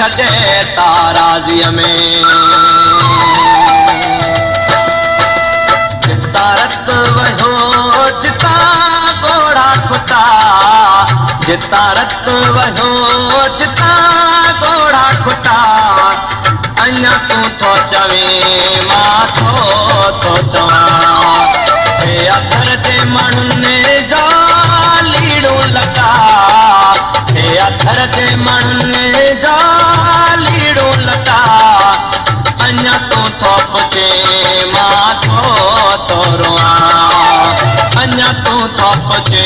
रखजे ताराज़ीअ में जिता रत वयो जिता घोड़ा खुटा जिता रत वयो जिता घोड़ा खुटा अञा तू थो चवे मां थो चवां हे अथर जे माण्हुनि जा लीड़ो लगा हे अथर जे माण्हुनि जा लीड़ो लगा अञा तू थो पुछे मां थो रोआं अञा तू थो पुछे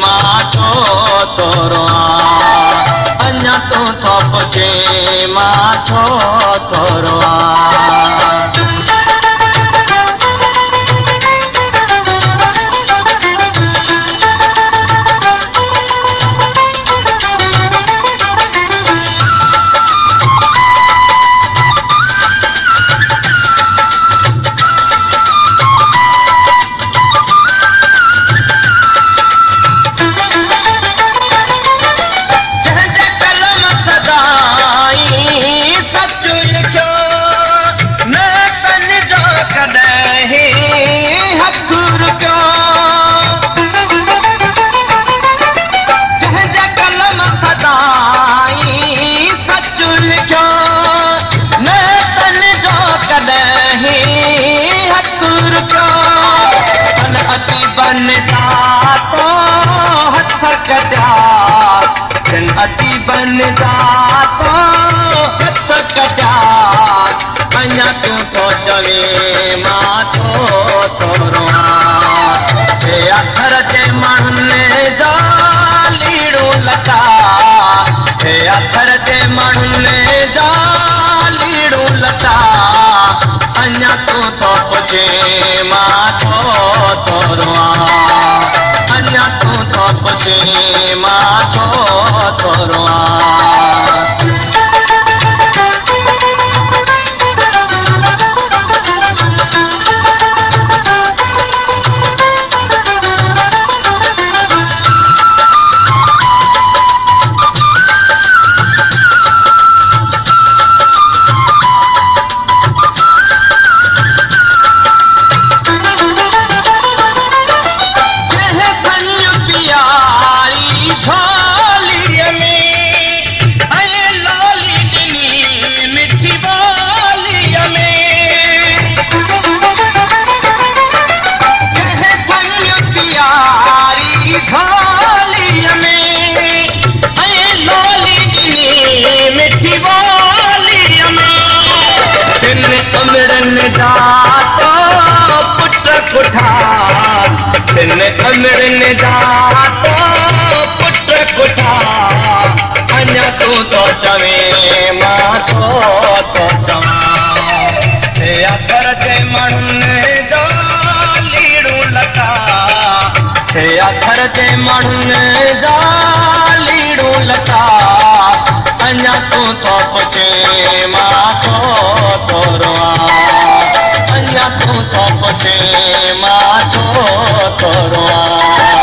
मां छो थो रोआं अञा तू थो पुछे मां छो थो रोआं अटी बन जा तो हथ कटा अञा तू थो चवे मां छो थो रोआं हे अथर जे माण्हुनि जा लीड़ो लटा हे अथर जे माण्हुनि जा लीड़ो लटा अञा तू थो पुछे मां छो थो रोआं अञा तू थो पुछे मां छो थो रोआं अमरन जा तो पुट कुठा अञा तू थो चवे मां छो थो चवां हे अथर जे माण्हुनि जा लीड़ो लटा हे अथर जे माण्हुनि जा लीड़ो लटा अञा तू थो पुछे मां छो थो रोआं अञा तू थो पुछे मां छो थो रोआं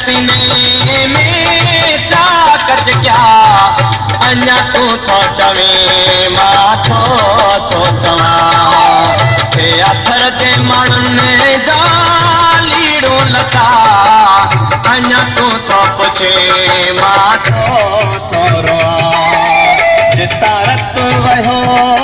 सीने में चाकच क्या अञा तू थो चवे मां छो थो चवां हे अथर जे माण्हुनि जा लीड़ो लटा अञा तू थो पुछे मां छो थो रोआं जिता रत वयो